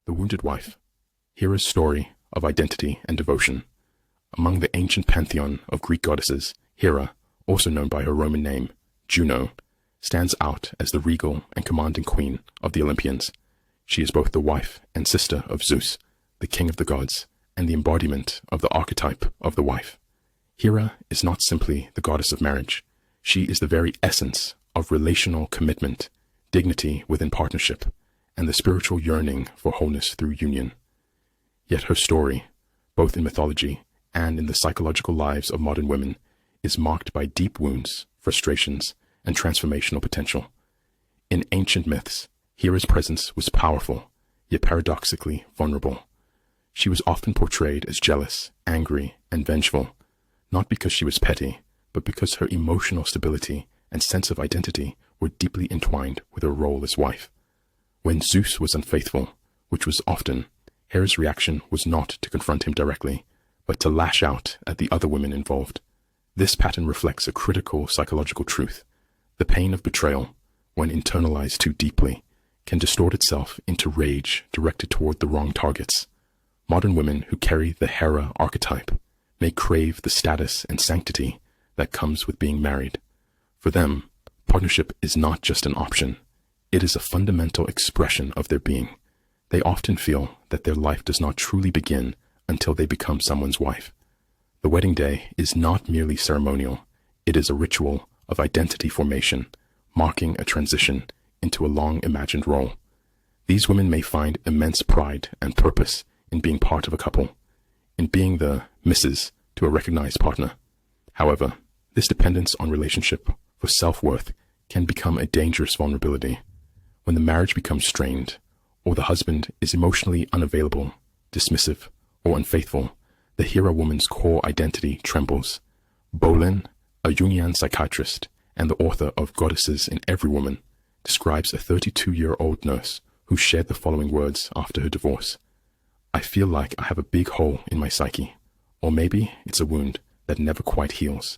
The Wounded Wife, Hera's story of identity and devotion. Among the ancient pantheon of Greek goddesses, Hera, also known by her Roman name, Juno, stands out as the regal and commanding queen of the Olympians. She is both the wife and sister of Zeus, the king of the gods, and the embodiment of the archetype of the wife. Hera is not simply the goddess of marriage. She is the very essence of relational commitment, dignity within partnership, and the spiritual yearning for wholeness through union. Yet her story, both in mythology and in the psychological lives of modern women, is marked by deep wounds, frustrations, and transformational potential. In ancient myths, Hera's presence was powerful, yet paradoxically vulnerable. She was often portrayed as jealous, angry, and vengeful, not because she was petty, but because her emotional stability and sense of identity were deeply entwined with her role as wife. When Zeus was unfaithful, which was often, Hera's reaction was not to confront him directly, but to lash out at the other women involved. This pattern reflects a critical psychological truth. The pain of betrayal, when internalized too deeply, can distort itself into rage directed toward the wrong targets. Modern women who carry the Hera archetype may crave the status and sanctity that comes with being married. For them, partnership is not just an option. It is a fundamental expression of their being. They often feel that their life does not truly begin until they become someone's wife. The wedding day is not merely ceremonial. It is a ritual of identity formation, marking a transition into a long-imagined role. These women may find immense pride and purpose in being part of a couple, in being the Mrs. to a recognized partner. However, this dependence on relationship for self-worth can become a dangerous vulnerability. When the marriage becomes strained, or the husband is emotionally unavailable, dismissive, or unfaithful, the Hera woman's core identity trembles. Bolen, a Jungian psychiatrist and the author of Goddesses in Every Woman, describes a 32-year-old nurse who shared the following words after her divorce. "I feel like I have a big hole in my psyche, or maybe it's a wound that never quite heals."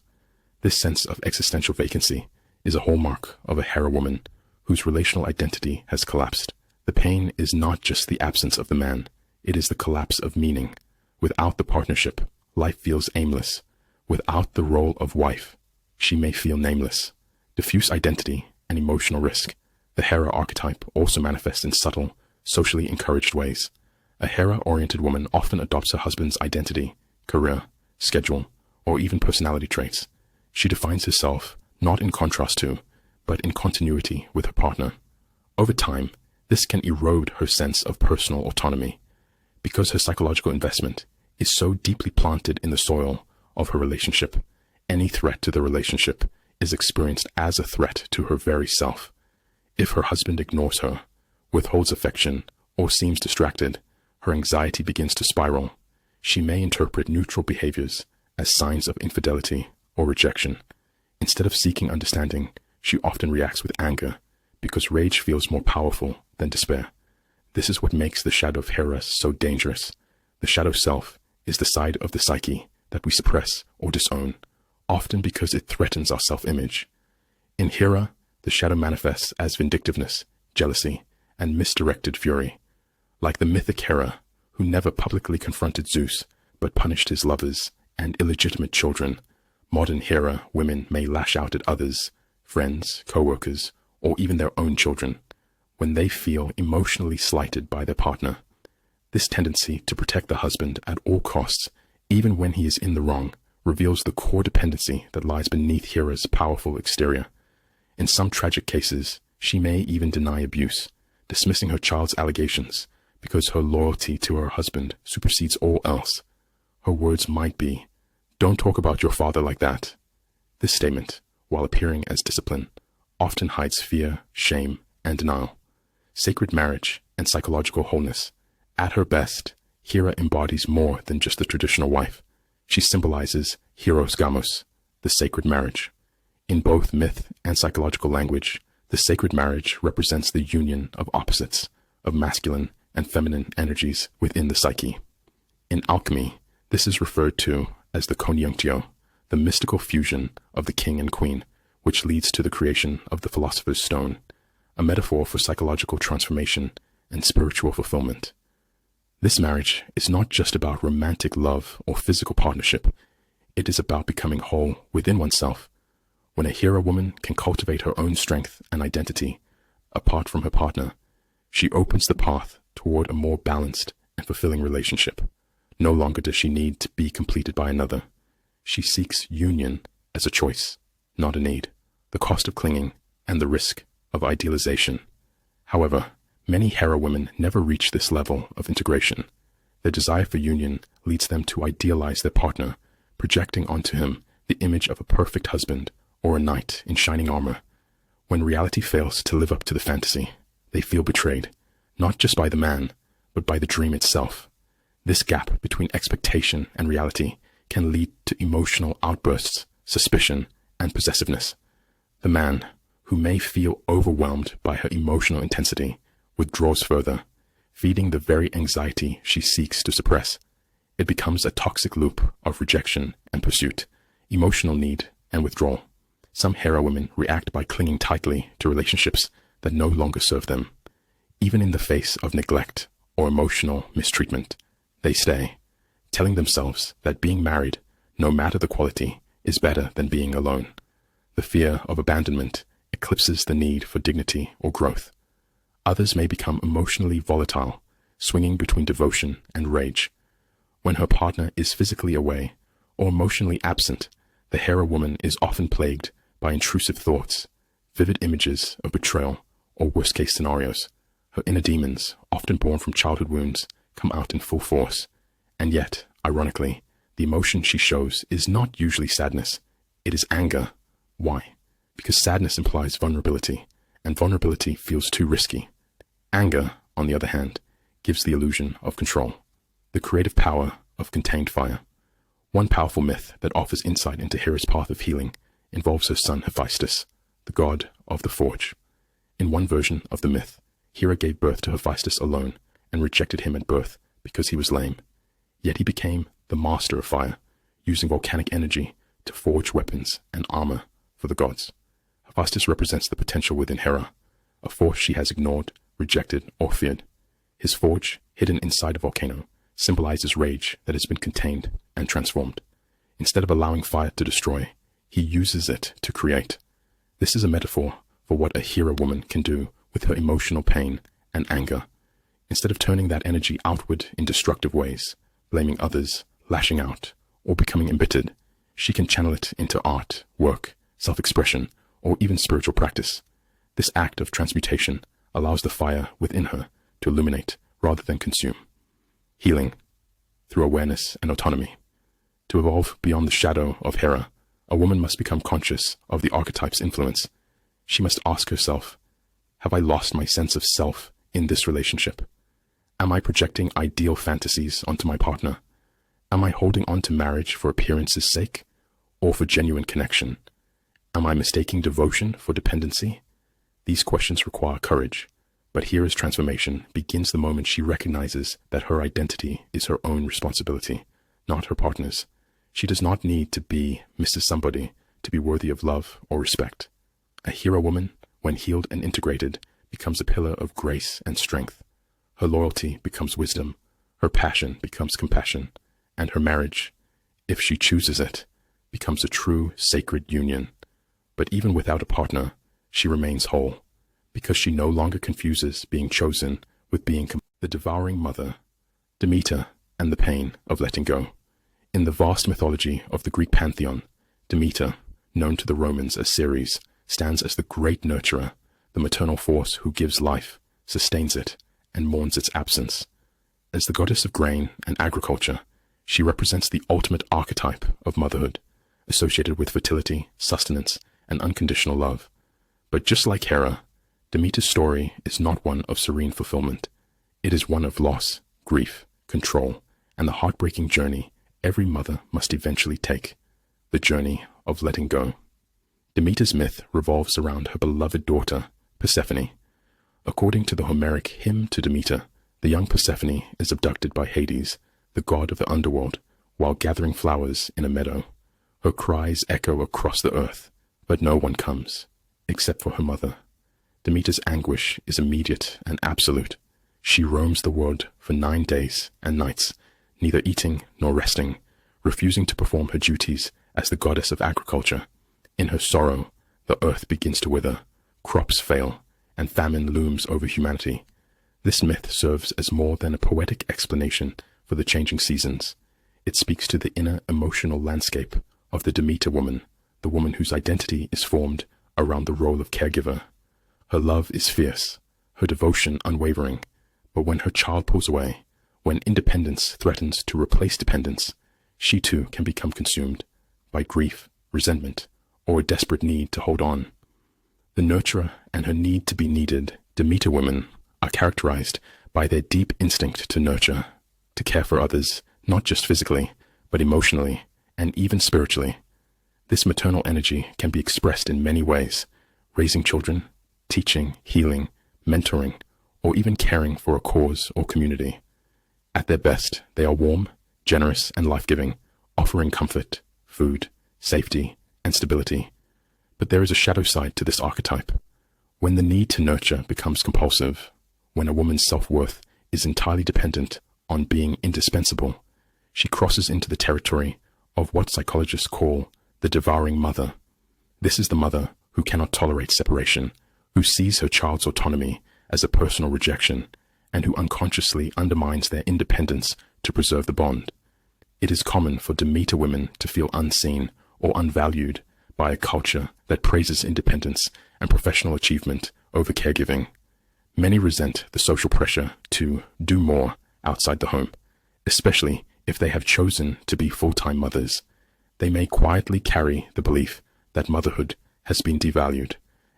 This sense of existential vacancy is a hallmark of a Hera woman whose relational identity has collapsed. The pain is not just the absence of the man, it is the collapse of meaning. Without the partnership, life feels aimless. Without the role of wife, she may feel nameless. Diffuse identity and emotional risk. The Hera archetype also manifests in subtle, socially encouraged ways. A Hera-oriented woman often adopts her husband's identity, career, schedule, or even personality traits. She defines herself not in contrast to, but in continuity with her partner. Over time, this can erode her sense of personal autonomy, because her psychological investment is so deeply planted in the soil of her relationship. Any threat to the relationship is experienced as a threat to her very self. If her husband ignores her, withholds affection, or seems distracted, her anxiety begins to spiral. She may interpret neutral behaviors as signs of infidelity or rejection. Instead of seeking understanding, she often reacts with anger, because rage feels more powerful than despair. This is what makes the shadow of Hera so dangerous. The shadow self is the side of the psyche that we suppress or disown, often because it threatens our self-image. In Hera, the shadow manifests as vindictiveness, jealousy, and misdirected fury. Like the mythic Hera, who never publicly confronted Zeus, but punished his lovers and illegitimate children, modern Hera women may lash out at others, friends, co-workers, or even their own children, when they feel emotionally slighted by their partner. This tendency to protect the husband at all costs, even when he is in the wrong, reveals the core dependency that lies beneath Hera's powerful exterior. In some tragic cases, she may even deny abuse, dismissing her child's allegations because her loyalty to her husband supersedes all else. Her words might be, "Don't talk about your father like that." This statement, while appearing as discipline, often hides fear, shame, and denial. Sacred marriage and psychological wholeness. At her best, Hera embodies more than just the traditional wife. She symbolizes Hieros Gamos, the sacred marriage. In both myth and psychological language, the sacred marriage represents the union of opposites, of masculine and feminine energies within the psyche. In alchemy, this is referred to as the conjunctio, the mystical fusion of the king and queen, which leads to the creation of the philosopher's stone, a metaphor for psychological transformation and spiritual fulfillment. This marriage is not just about romantic love or physical partnership. It is about becoming whole within oneself. When a Hera woman can cultivate her own strength and identity apart from her partner, she opens the path toward a more balanced and fulfilling relationship. No longer does she need to be completed by another. She seeks union as a choice, not a need, the cost of clinging and the risk of idealization. However, many Hera women never reach this level of integration. Their desire for union leads them to idealize their partner, projecting onto him the image of a perfect husband or a knight in shining armor. When reality fails to live up to the fantasy, they feel betrayed, not just by the man, but by the dream itself. This gap between expectation and reality can lead to emotional outbursts, suspicion, and possessiveness. The man, who may feel overwhelmed by her emotional intensity, withdraws further, feeding the very anxiety she seeks to suppress. It becomes a toxic loop of rejection and pursuit, emotional need and withdrawal. Some Hera women react by clinging tightly to relationships that no longer serve them. Even in the face of neglect or emotional mistreatment, they stay, telling themselves that being married, no matter the quality, is better than being alone. The fear of abandonment eclipses the need for dignity or growth. Others may become emotionally volatile, swinging between devotion and rage. When her partner is physically away or emotionally absent, the Hera woman is often plagued by intrusive thoughts, vivid images of betrayal, or worst-case scenarios. Her inner demons, often born from childhood wounds, come out in full force. And yet, ironically, the emotion she shows is not usually sadness. It is anger. Why? Because sadness implies vulnerability, and vulnerability feels too risky. Anger, on the other hand, gives the illusion of control, the creative power of contained fire. One powerful myth that offers insight into Hera's path of healing involves her son Hephaestus, the god of the forge. In one version of the myth, Hera gave birth to Hephaestus alone and rejected him at birth because he was lame. Yet he became the master of fire, using volcanic energy to forge weapons and armor for the gods. Hephaestus represents the potential within Hera, a force she has ignored, rejected, or feared. His forge, hidden inside a volcano, symbolizes rage that has been contained and transformed. Instead of allowing fire to destroy, he uses it to create. This is a metaphor for what a Hera woman can do with her emotional pain and anger. Instead of turning that energy outward in destructive ways, blaming others, lashing out, or becoming embittered, she can channel it into art, work, self-expression, or even spiritual practice. This act of transmutation allows the fire within her to illuminate rather than consume. Healing through awareness and autonomy. To evolve beyond the shadow of Hera, a woman must become conscious of the archetype's influence. She must ask herself, have I lost my sense of self in this relationship? Am I projecting ideal fantasies onto my partner? Am I holding on to marriage for appearance's sake or for genuine connection? Am I mistaking devotion for dependency? These questions require courage, but Hera's transformation begins the moment she recognizes that her identity is her own responsibility, not her partner's. She does not need to be Mrs. Somebody to be worthy of love or respect. A Hera woman, when healed and integrated, becomes a pillar of grace and strength. Her loyalty becomes wisdom, her passion becomes compassion, and her marriage, if she chooses it, becomes a true sacred union. But even without a partner, she remains whole, because she no longer confuses being chosen with being the devouring mother, Demeter, and the pain of letting go. In the vast mythology of the Greek pantheon, Demeter, known to the Romans as Ceres, stands as the great nurturer, the maternal force who gives life, sustains it, and mourns its absence. As the goddess of grain and agriculture, she represents the ultimate archetype of motherhood, associated with fertility, sustenance, and unconditional love. But just like Hera, Demeter's story is not one of serene fulfillment. It is one of loss, grief, control, and the heartbreaking journey every mother must eventually take, the journey of letting go. Demeter's myth revolves around her beloved daughter, Persephone. According to the Homeric hymn to Demeter, the young Persephone is abducted by Hades, the god of the underworld, while gathering flowers in a meadow. Her cries echo across the earth, but no one comes, except for her mother. Demeter's anguish is immediate and absolute. She roams the world for 9 days and nights, neither eating nor resting, refusing to perform her duties as the goddess of agriculture. In her sorrow, the earth begins to wither, crops fail, and famine looms over humanity. This myth serves as more than a poetic explanation for the changing seasons. It speaks to the inner emotional landscape of the Demeter woman, the woman whose identity is formed around the role of caregiver. Her love is fierce, her devotion unwavering, but when her child pulls away, when independence threatens to replace dependence, she too can become consumed by grief, resentment, or a desperate need to hold on. The nurturer and her need to be needed Demeter women are characterized by their deep instinct to nurture, to care for others, not just physically, but emotionally and even spiritually. This maternal energy can be expressed in many ways: raising children, teaching, healing, mentoring, or even caring for a cause or community. At their best, they are warm, generous, and life-giving, offering comfort, food, safety, and stability. But there is a shadow side to this archetype. When the need to nurture becomes compulsive, when a woman's self-worth is entirely dependent on being indispensable, she crosses into the territory of what psychologists call the devouring mother. This is the mother who cannot tolerate separation, who sees her child's autonomy as a personal rejection, and who unconsciously undermines their independence to preserve the bond. It is common for Demeter women to feel unseen or unvalued by a culture that praises independence and professional achievement over caregiving. Many resent the social pressure to do more outside the home, especially if they have chosen to be full-time mothers. They may quietly carry the belief that motherhood has been devalued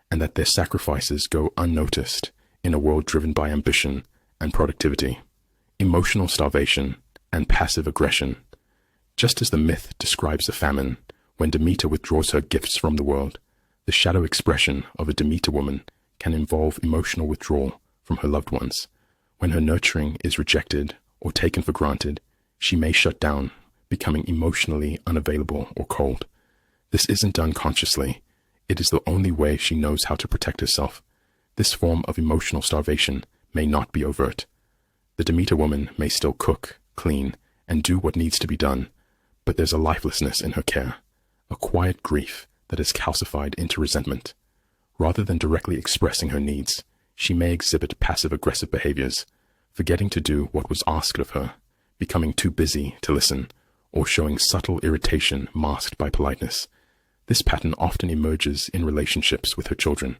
and that their sacrifices go unnoticed in a world driven by ambition and productivity, emotional starvation, and passive aggression. Just as the myth describes a famine, when Demeter withdraws her gifts from the world, the shadow expression of a Demeter woman can involve emotional withdrawal from her loved ones. When her nurturing is rejected or taken for granted, she may shut down, becoming emotionally unavailable or cold. This isn't done consciously. It is the only way she knows how to protect herself. This form of emotional starvation may not be overt. The Demeter woman may still cook, clean, and do what needs to be done, but there's a lifelessness in her care, a quiet grief that is calcified into resentment. Rather than directly expressing her needs, she may exhibit passive-aggressive behaviors, forgetting to do what was asked of her, becoming too busy to listen, or showing subtle irritation masked by politeness. This pattern often emerges in relationships with her children.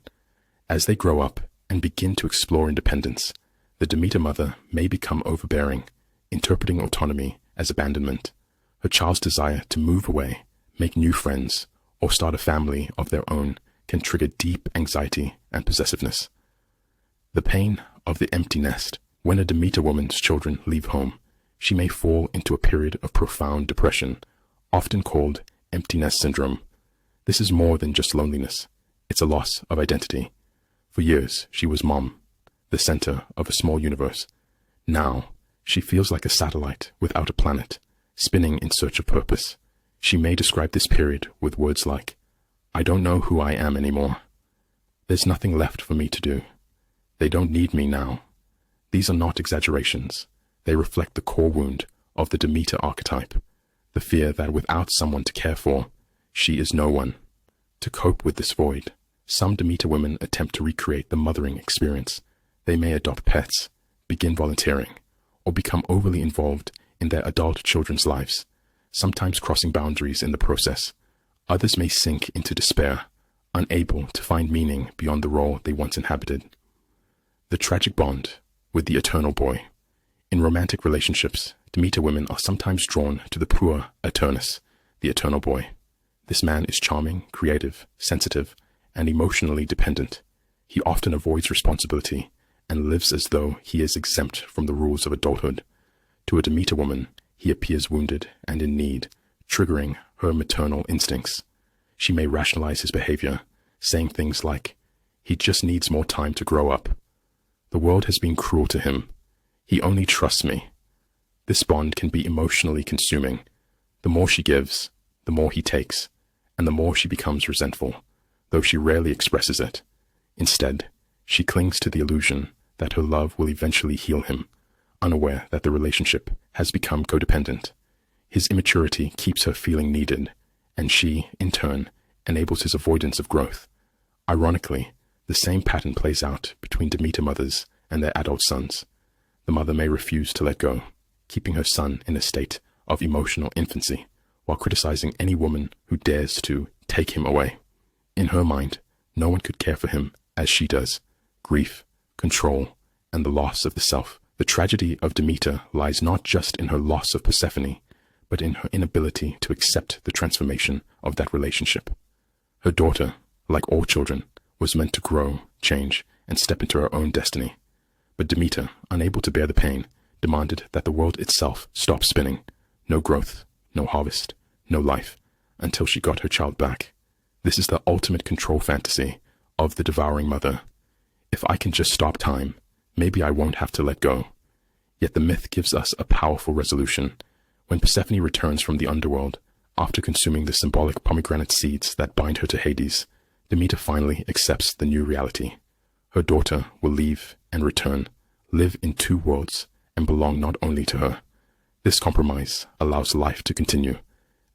As they grow up and begin to explore independence, the Demeter mother may become overbearing, interpreting autonomy as abandonment. Her child's desire to move away, make new friends, or start a family of their own can trigger deep anxiety and possessiveness. The pain of the empty nest. When a Demeter woman's children leave home, she may fall into a period of profound depression, often called empty nest syndrome. This is more than just loneliness. It's a loss of identity. For years, she was mom, the center of a small universe. Now, she feels like a satellite without a planet, spinning in search of purpose. She may describe this period with words like, "I don't know who I am anymore. There's nothing left for me to do. They don't need me now." These are not exaggerations. They reflect the core wound of the Demeter archetype, the fear that without someone to care for, she is no one. To cope with this void, some Demeter women attempt to recreate the mothering experience. They may adopt pets, begin volunteering, or become overly involved in their adult children's lives, sometimes crossing boundaries in the process. Others may sink into despair, unable to find meaning beyond the role they once inhabited. The tragic bond with the eternal boy. In romantic relationships, Demeter women are sometimes drawn to the poor Artemis, the eternal boy. This man is charming, creative, sensitive, and emotionally dependent. He often avoids responsibility and lives as though he is exempt from the rules of adulthood. To a Demeter woman, he appears wounded and in need, triggering her maternal instincts. She may rationalize his behavior, saying things like, "He just needs more time to grow up. The world has been cruel to him. He only trusts me." This bond can be emotionally consuming. The more she gives, the more he takes, and the more she becomes resentful, though she rarely expresses it. Instead, she clings to the illusion that her love will eventually heal him, unaware that the relationship has become codependent. His immaturity keeps her feeling needed, and she, in turn, enables his avoidance of growth. Ironically, the same pattern plays out between Demeter mothers and their adult sons. The mother may refuse to let go, keeping her son in a state of emotional infancy, while criticizing any woman who dares to take him away. In her mind, no one could care for him as she does. Grief, control, and the loss of the self. The tragedy of Demeter lies not just in her loss of Persephone, but in her inability to accept the transformation of that relationship. Her daughter, like all children, was meant to grow, change, and step into her own destiny. But Demeter, unable to bear the pain, demanded that the world itself stop spinning. No growth, no harvest, no life, until she got her child back. This is the ultimate control fantasy of the devouring mother. If I can just stop time, maybe I won't have to let go. Yet the myth gives us a powerful resolution. When Persephone returns from the underworld, after consuming the symbolic pomegranate seeds that bind her to Hades, Demeter finally accepts the new reality. Her daughter will leave and return, live in two worlds, and belong not only to her. This compromise allows life to continue.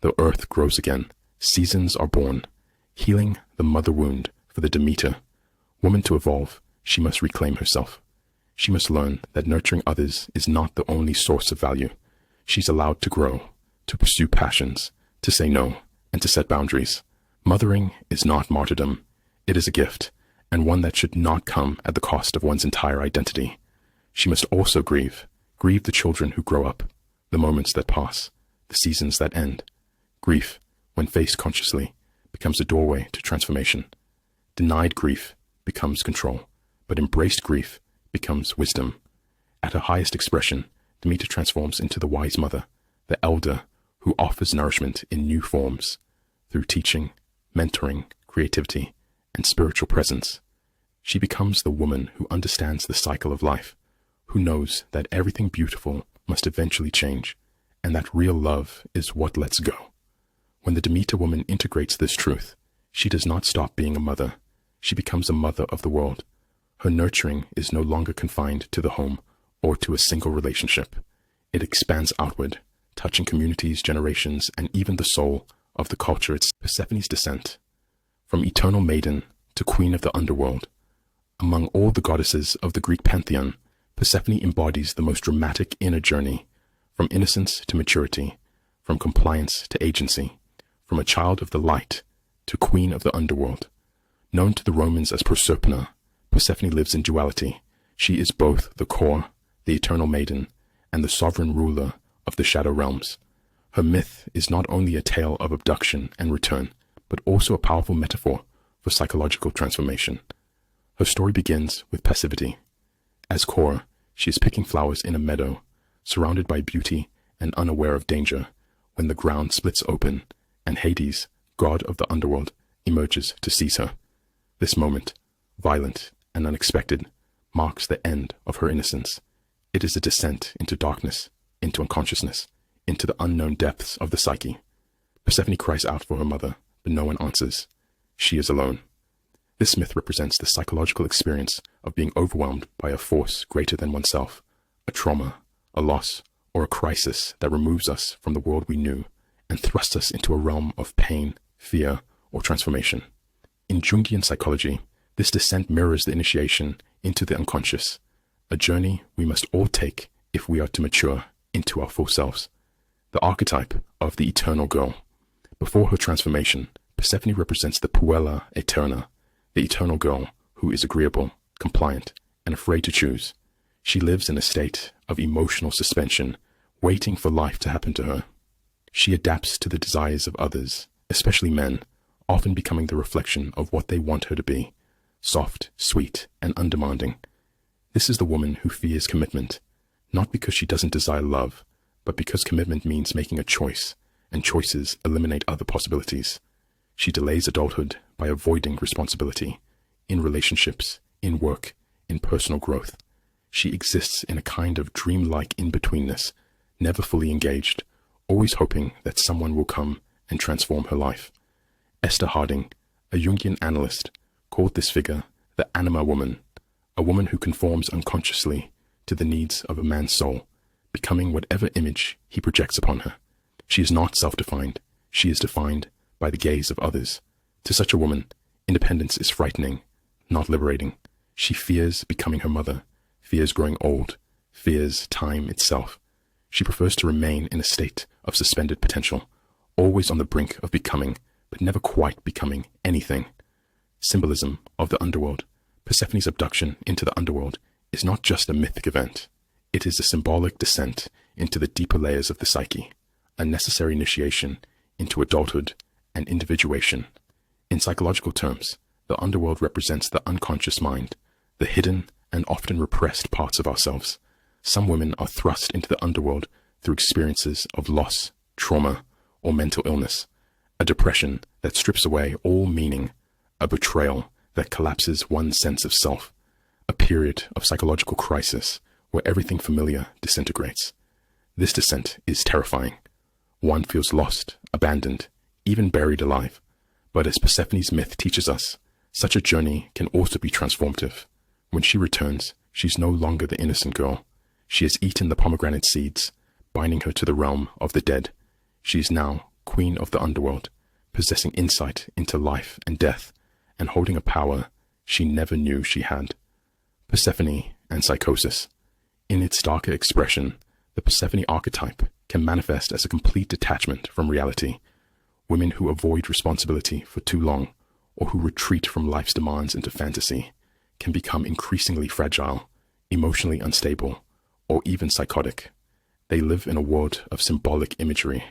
The earth grows again, seasons are born, healing the mother wound for the Demeter. Woman to evolve, she must reclaim herself. She must learn that nurturing others is not the only source of value. She's allowed to grow, to pursue passions, to say no, and to set boundaries. Mothering is not martyrdom. It is a gift, and one that should not come at the cost of one's entire identity. She must also grieve the children who grow up, the moments that pass, the seasons that end. Grief, when faced consciously, becomes a doorway to transformation. Denied grief becomes control, but embraced grief becomes wisdom. At her highest expression, Demeter transforms into the wise mother, the elder who offers nourishment in new forms through teaching, mentoring, creativity, and spiritual presence. She becomes the woman who understands the cycle of life, who knows that everything beautiful must eventually change, and that real love is what lets go. When the Demeter woman integrates this truth, she does not stop being a mother. She becomes a mother of the world. Her nurturing is no longer confined to the home or to a single relationship. It expands outward, touching communities, generations, and even the soul of the culture. It's Persephone's descent. From eternal maiden to queen of the underworld, among all the goddesses of the Greek pantheon, Persephone embodies the most dramatic inner journey, from innocence to maturity, from compliance to agency, from a child of the light to queen of the underworld. Known to the Romans as Proserpina, Persephone lives in duality. She is both the core, the eternal maiden, and the sovereign ruler of the shadow realms. Her myth is not only a tale of abduction and return, but also a powerful metaphor for psychological transformation. Her story begins with passivity. As core, she is picking flowers in a meadow, surrounded by beauty and unaware of danger, when the ground splits open and Hades, god of the underworld, emerges to seize her. This moment, violent and unexpected, marks the end of her innocence. It is a descent into darkness, into unconsciousness, into the unknown depths of the psyche. Persephone cries out for her mother, but no one answers. She is alone. This myth represents the psychological experience of being overwhelmed by a force greater than oneself, a trauma, a loss, or a crisis that removes us from the world we knew and thrusts us into a realm of pain, fear, or transformation. In Jungian psychology, this descent mirrors the initiation into the unconscious, a journey we must all take if we are to mature into our full selves. The archetype of the eternal girl. Before her transformation, Persephone represents the puella eterna, the eternal girl who is agreeable, compliant, and afraid to choose. She lives in a state of emotional suspension, waiting for life to happen to her. She adapts to the desires of others, especially men, often becoming the reflection of what they want her to be, soft, sweet, and undemanding. This is the woman who fears commitment, not because she doesn't desire love, but because commitment means making a choice, and choices eliminate other possibilities. She delays adulthood by avoiding responsibility, in relationships, in work, in personal growth. She exists in a kind of dreamlike in-betweenness, never fully engaged, always hoping that someone will come and transform her life. Esther Harding, a Jungian analyst, called this figure the anima woman, a woman who conforms unconsciously to the needs of a man's soul, becoming whatever image he projects upon her. She is not self-defined. She is defined by the gaze of others. To such a woman, independence is frightening, not liberating. She fears becoming her mother, fears growing old, fears time itself. She prefers to remain in a state of suspended potential, always on the brink of becoming, but never quite becoming anything. Symbolism of the underworld. Persephone's abduction into the underworld is not just a mythic event. It is a symbolic descent into the deeper layers of the psyche, a necessary initiation into adulthood and individuation. In psychological terms, the underworld represents the unconscious mind, the hidden and often repressed parts of ourselves. Some women are thrust into the underworld through experiences of loss, trauma, or mental illness, a depression that strips away all meaning, a betrayal that collapses one's sense of self, a period of psychological crisis where everything familiar disintegrates. This descent is terrifying. One feels lost, abandoned, even buried alive. But as Persephone's myth teaches us, such a journey can also be transformative. When she returns, she's no longer the innocent girl. She has eaten the pomegranate seeds, binding her to the realm of the dead. She is now queen of the underworld, possessing insight into life and death, and holding a power she never knew she had. Persephone and psychosis. In its darker expression, the Persephone archetype can manifest as a complete detachment from reality. Women who avoid responsibility for too long, or who retreat from life's demands into fantasy, can become increasingly fragile, emotionally unstable, or even psychotic. They live in a world of symbolic imagery,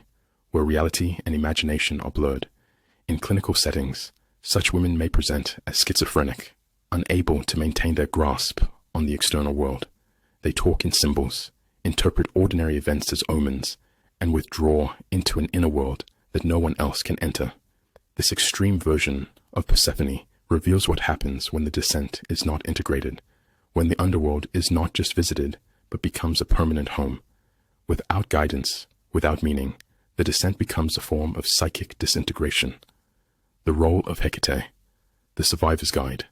where reality and imagination are blurred. In clinical settings, such women may present as schizophrenic, unable to maintain their grasp on the external world. They talk in symbols, interpret ordinary events as omens, and withdraw into an inner world that no one else can enter. This extreme version of Persephone reveals what happens when the descent is not integrated, when the underworld is not just visited, but becomes a permanent home. Without guidance, without meaning, the descent becomes a form of psychic disintegration. The role of Hecate, the survivor's guide.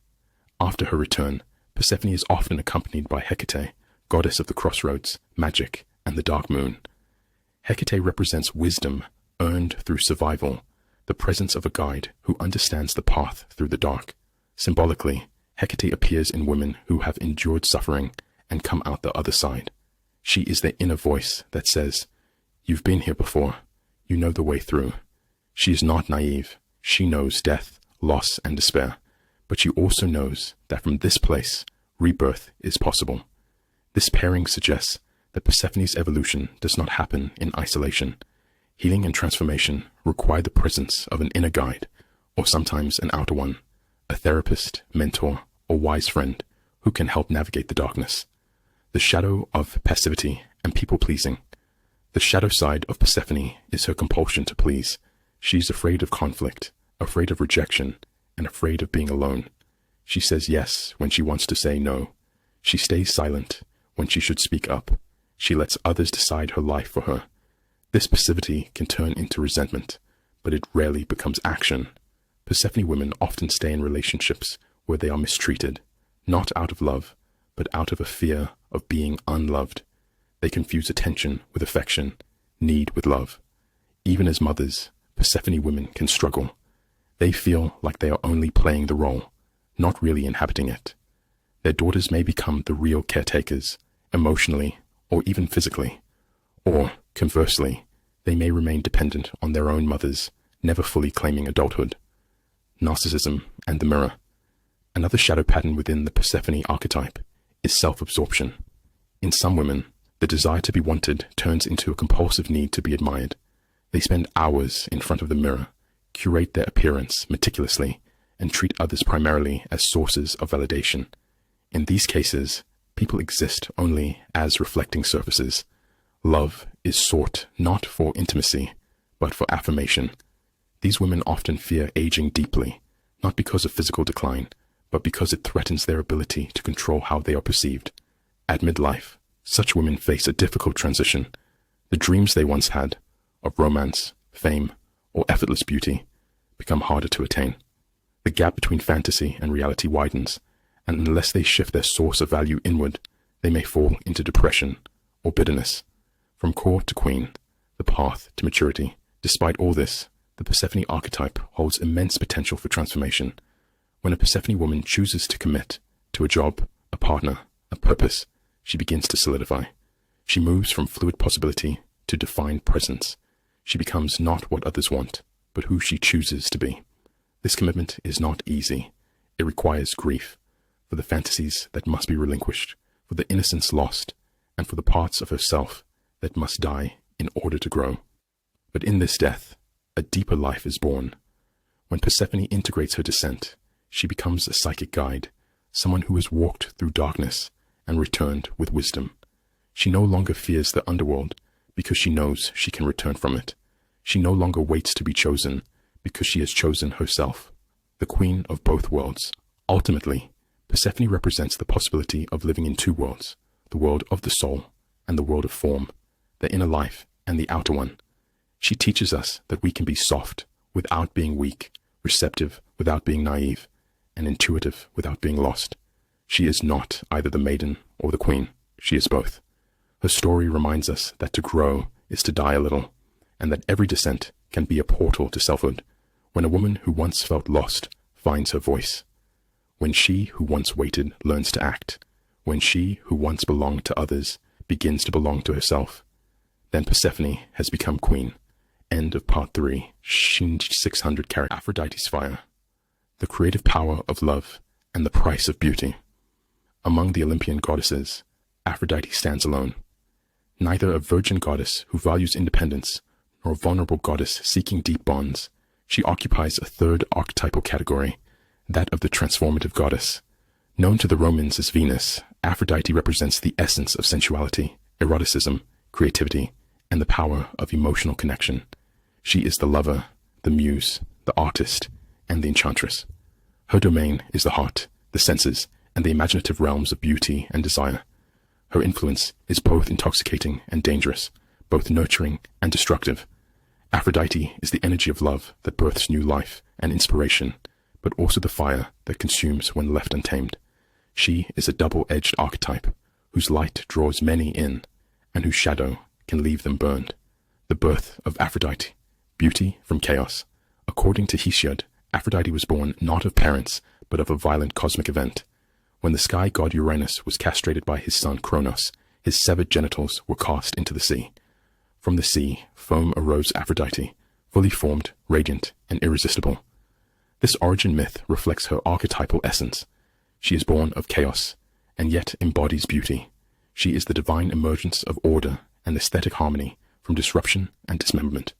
After her return, Persephone is often accompanied by Hecate, goddess of the crossroads, magic, and the dark moon. Hecate represents wisdom earned through survival, the presence of a guide who understands the path through the dark. Symbolically, Hecate appears in women who have endured suffering and come out the other side. She is the inner voice that says, "You've been here before. You know the way through." She is not naive. She knows death, loss, and despair, but she also knows that from this place, rebirth is possible. This pairing suggests that Persephone's evolution does not happen in isolation. Healing and transformation require the presence of an inner guide, or sometimes an outer one, a therapist, mentor, or wise friend who can help navigate the darkness. The shadow of passivity and people-pleasing. The shadow side of Persephone is her compulsion to please. She's afraid of conflict, afraid of rejection, and afraid of being alone. She says yes when she wants to say no. She stays silent when she should speak up. She lets others decide her life for her. This passivity can turn into resentment, but it rarely becomes action. Persephone women often stay in relationships where they are mistreated, not out of love, but out of a fear of being unloved. They confuse attention with affection, need with love. Even as mothers, Persephone women can struggle. They feel like they are only playing the role, not really inhabiting it. Their daughters may become the real caretakers, emotionally or even physically. Or, conversely, they may remain dependent on their own mothers, never fully claiming adulthood. Narcissism and the mirror. Another shadow pattern within the Persephone archetype is self-absorption. In some women, the desire to be wanted turns into a compulsive need to be admired. They spend hours in front of the mirror, curate their appearance meticulously, and treat others primarily as sources of validation. In these cases, people exist only as reflecting surfaces. Love is sought not for intimacy, but for affirmation. These women often fear aging deeply, not because of physical decline, but because it threatens their ability to control how they are perceived. At midlife, such women face a difficult transition. The dreams they once had, of romance, fame, or effortless beauty, become harder to attain. The gap between fantasy and reality widens, and unless they shift their source of value inward, they may fall into depression or bitterness. From core to queen, the path to maturity. Despite all this, the Persephone archetype holds immense potential for transformation. When a Persephone woman chooses to commit to a job, a partner, a purpose, she begins to solidify. She moves from fluid possibility to defined presence. She becomes not what others want, but who she chooses to be. This commitment is not easy. It requires grief for the fantasies that must be relinquished, for the innocence lost, and for the parts of herself that must die in order to grow. But in this death, a deeper life is born. When Persephone integrates her descent, she becomes a psychic guide, someone who has walked through darkness and returned with wisdom. She no longer fears the underworld because she knows she can return from it. She no longer waits to be chosen because she has chosen herself, the queen of both worlds. Ultimately, Persephone represents the possibility of living in two worlds, the world of the soul and the world of form, the inner life and the outer one. She teaches us that we can be soft without being weak, receptive without being naive, and intuitive without being lost. She is not either the maiden or the queen. She is both. Her story reminds us that to grow is to die a little, and that every descent can be a portal to selfhood. When a woman who once felt lost finds her voice, when she who once waited learns to act, when she who once belonged to others begins to belong to herself, then Persephone has become queen. End of part 3, 600 character. Aphrodite's fire, the creative power of love and the price of beauty. Among the Olympian goddesses, Aphrodite stands alone. Neither a virgin goddess who values independence, nor a vulnerable goddess seeking deep bonds, she occupies a third archetypal category, that of the transformative goddess. Known to the Romans as Venus, Aphrodite represents the essence of sensuality, eroticism, creativity, and the power of emotional connection. She is the lover, the muse, the artist, and the enchantress. Her domain is the heart, the senses, and the imaginative realms of beauty and desire. Her influence is both intoxicating and dangerous, both nurturing and destructive. Aphrodite is the energy of love that births new life and inspiration, but also the fire that consumes when left untamed. She is a double-edged archetype, whose light draws many in, and whose shadow can leave them burned. The birth of Aphrodite, beauty from chaos. According to Hesiod, Aphrodite was born not of parents, but of a violent cosmic event. When the sky god Uranus was castrated by his son Kronos, his severed genitals were cast into the sea. From the sea, foam arose Aphrodite, fully formed, radiant, and irresistible. This origin myth reflects her archetypal essence. She is born of chaos, and yet embodies beauty. She is the divine emergence of order and aesthetic harmony from disruption and dismemberment.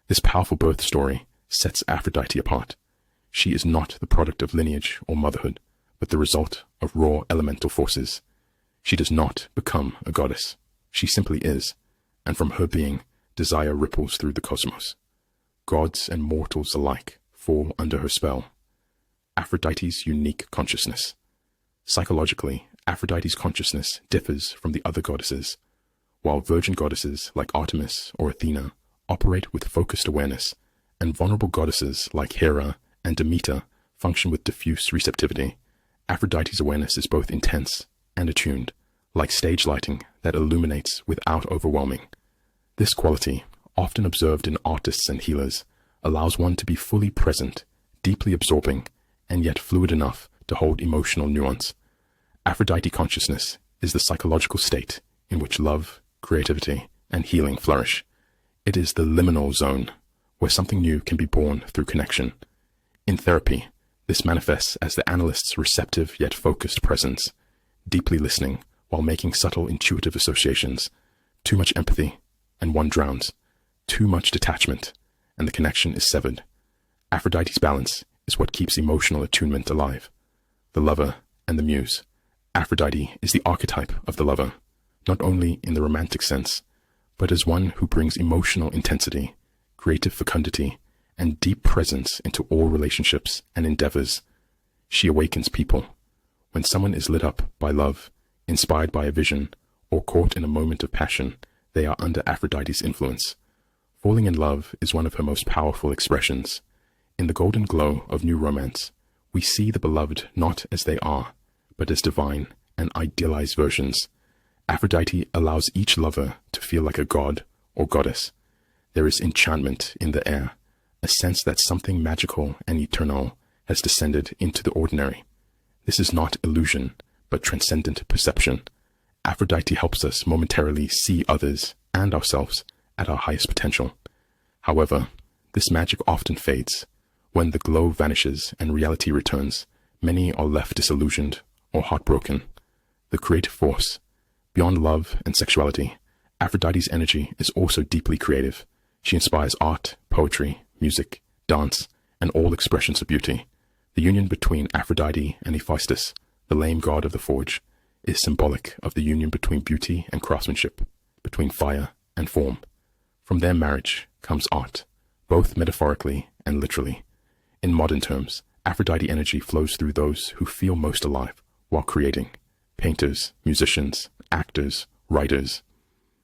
This powerful birth story sets Aphrodite apart. She is not the product of lineage or motherhood, but the result of raw elemental forces. She does not become a goddess. She simply is, and from her being, desire ripples through the cosmos. Gods and mortals alike fall under her spell. Aphrodite's unique consciousness. Psychologically, Aphrodite's consciousness differs from the other goddesses. While virgin goddesses like Artemis or Athena operate with focused awareness, and vulnerable goddesses like Hera and Demeter function with diffuse receptivity, Aphrodite's awareness is both intense and attuned, like stage lighting that illuminates without overwhelming. This quality, often observed in artists and healers, allows one to be fully present, deeply absorbing, and yet fluid enough to hold emotional nuance. Aphrodite consciousness is the psychological state in which love, creativity, and healing flourish. It is the liminal zone, where something new can be born through connection. In therapy, this manifests as the analyst's receptive yet focused presence, deeply listening while making subtle intuitive associations. Too much empathy, and one drowns. Too much detachment, and the connection is severed. Aphrodite's balance is what keeps emotional attunement alive. The lover and the muse. Aphrodite is the archetype of the lover, not only in the romantic sense, but as one who brings emotional intensity, creative fecundity, and deep presence into all relationships and endeavors. She awakens people. When someone is lit up by love, inspired by a vision, or caught in a moment of passion, they are under Aphrodite's influence. Falling in love is one of her most powerful expressions. In the golden glow of new romance, we see the beloved not as they are, but as divine and idealized versions. Aphrodite allows each lover to feel like a god or goddess. There is enchantment in the air, a sense that something magical and eternal has descended into the ordinary. This is not illusion, but transcendent perception. Aphrodite helps us momentarily see others and ourselves at our highest potential. However, this magic often fades. When the glow vanishes and reality returns, many are left disillusioned or heartbroken. The creative force, beyond love and sexuality, Aphrodite's energy is also deeply creative. She inspires art, poetry, music, dance, and all expressions of beauty. The union between Aphrodite and Hephaestus, the lame god of the forge, is symbolic of the union between beauty and craftsmanship, between fire and form. From their marriage comes art, both metaphorically and literally. In modern terms, Aphrodite energy flows through those who feel most alive while creating: painters, musicians, actors, writers.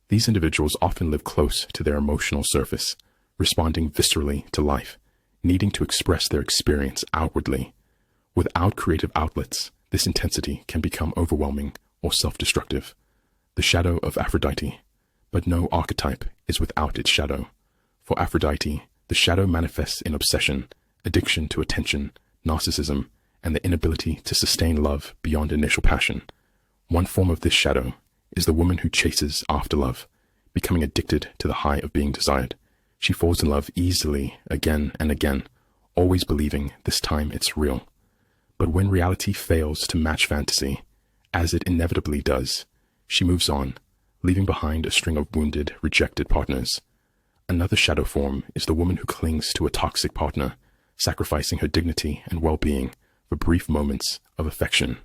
These individuals often live close to their emotional surface, responding viscerally to life, needing to express their experience outwardly. Without creative outlets, this intensity can become overwhelming or self-destructive. The shadow of Aphrodite. But no archetype is without its shadow. For Aphrodite, the shadow manifests in obsession, addiction to attention, narcissism, and the inability to sustain love beyond initial passion. One form of this shadow is the woman who chases after love, becoming addicted to the high of being desired. She falls in love easily again and again, always believing this time it's real. But when reality fails to match fantasy, as it inevitably does, she moves on, leaving behind a string of wounded, rejected partners. Another shadow form is the woman who clings to a toxic partner, sacrificing her dignity and well-being for brief moments of affection.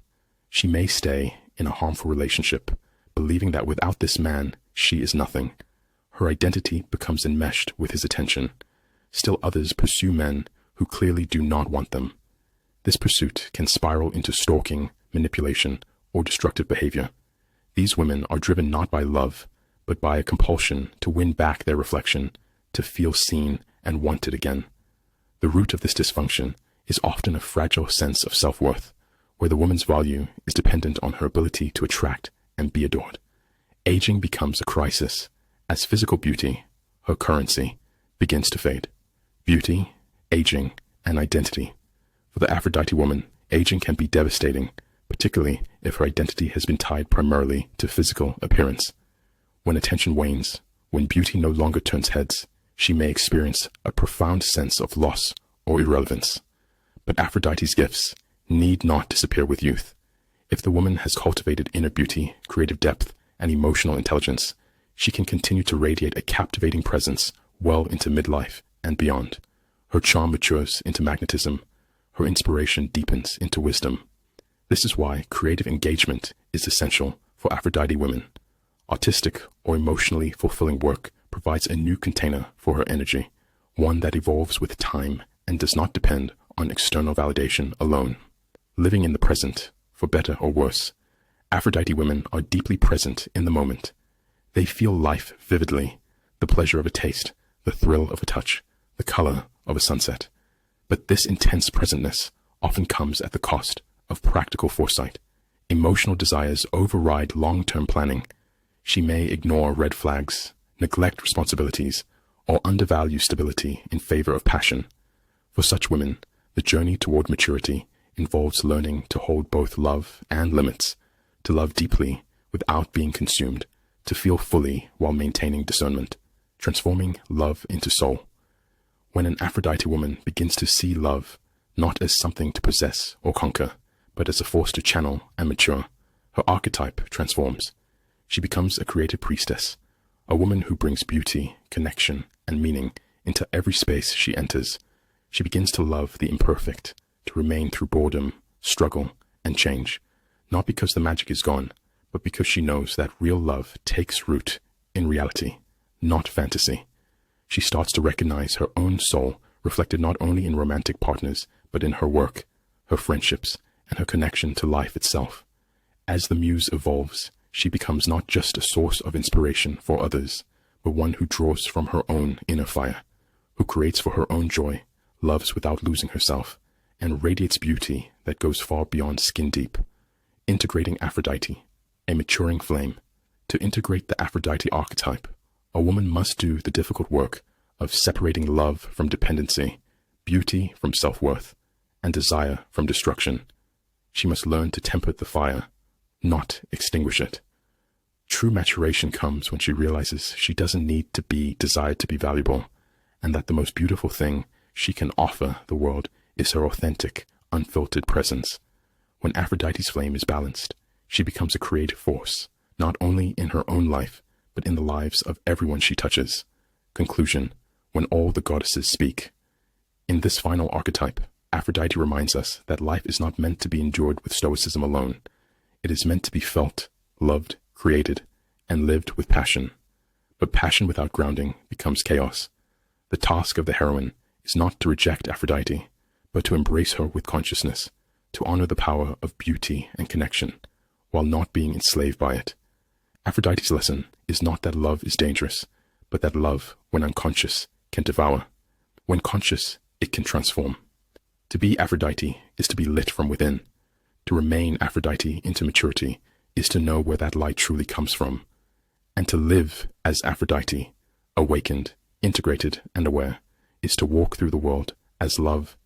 She may stay in a harmful relationship, believing that without this man, she is nothing. Her identity becomes enmeshed with his attention. Still others pursue men who clearly do not want them. This pursuit can spiral into stalking, manipulation, or destructive behavior. These women are driven not by love, but by a compulsion to win back their reflection, to feel seen and wanted again. The root of this dysfunction is often a fragile sense of self-worth, where the woman's value is dependent on her ability to attract and be adored. Aging becomes a crisis, as physical beauty, her currency, begins to fade. Beauty, aging, and identity. For the Aphrodite woman, aging can be devastating, particularly if her identity has been tied primarily to physical appearance. When attention wanes, when beauty no longer turns heads, she may experience a profound sense of loss or irrelevance. But Aphrodite's gifts need not disappear with youth. If the woman has cultivated inner beauty, creative depth, and emotional intelligence, she can continue to radiate a captivating presence well into midlife and beyond. Her charm matures into magnetism. Her inspiration deepens into wisdom. This is why creative engagement is essential for Aphrodite women. Artistic or emotionally fulfilling work provides a new container for her energy, one that evolves with time and does not depend on external validation alone. Living in the present, for better or worse, Aphrodite women are deeply present in the moment. They feel life vividly, the pleasure of a taste, the thrill of a touch, the color of a sunset. But this intense presentness often comes at the cost of practical foresight. Emotional desires override long-term planning. She may ignore red flags, neglect responsibilities, or undervalue stability in favor of passion. For such women, the journey toward maturity involves learning to hold both love and limits, to love deeply without being consumed, to feel fully while maintaining discernment, transforming love into soul. When an Aphrodite woman begins to see love not as something to possess or conquer, but as a force to channel and mature, her archetype transforms. She becomes a creative priestess, a woman who brings beauty, connection, and meaning into every space she enters. She begins to love the imperfect, to remain through boredom, struggle, and change, not because the magic is gone, but because she knows that real love takes root in reality, not fantasy. She starts to recognize her own soul reflected not only in romantic partners, but in her work, her friendships, and her connection to life itself. As the muse evolves, she becomes not just a source of inspiration for others, but one who draws from her own inner fire, who creates for her own joy, loves without losing herself, and radiates beauty that goes far beyond skin deep. Integrating Aphrodite, a maturing flame. To integrate the Aphrodite archetype, a woman must do the difficult work of separating love from dependency, beauty from self-worth, and desire from destruction. She must learn to temper the fire, not extinguish it. True maturation comes when she realizes she doesn't need to be desired to be valuable, and that the most beautiful thing she can offer the world is her authentic, unfiltered presence. When Aphrodite's flame is balanced, she becomes a creative force, not only in her own life, but in the lives of everyone she touches. Conclusion: when all the goddesses speak. In this final archetype, Aphrodite reminds us that life is not meant to be endured with stoicism alone. It is meant to be felt, loved, created, and lived with passion. But passion without grounding becomes chaos. The task of the heroine is not to reject Aphrodite, but to embrace her with consciousness, to honor the power of beauty and connection, while not being enslaved by it. Aphrodite's lesson is not that love is dangerous, but that love, when unconscious, can devour. When conscious, it can transform. To be Aphrodite is to be lit from within. To remain Aphrodite into maturity is to know where that light truly comes from. And to live as Aphrodite, awakened, integrated, and aware, is to walk through the world as love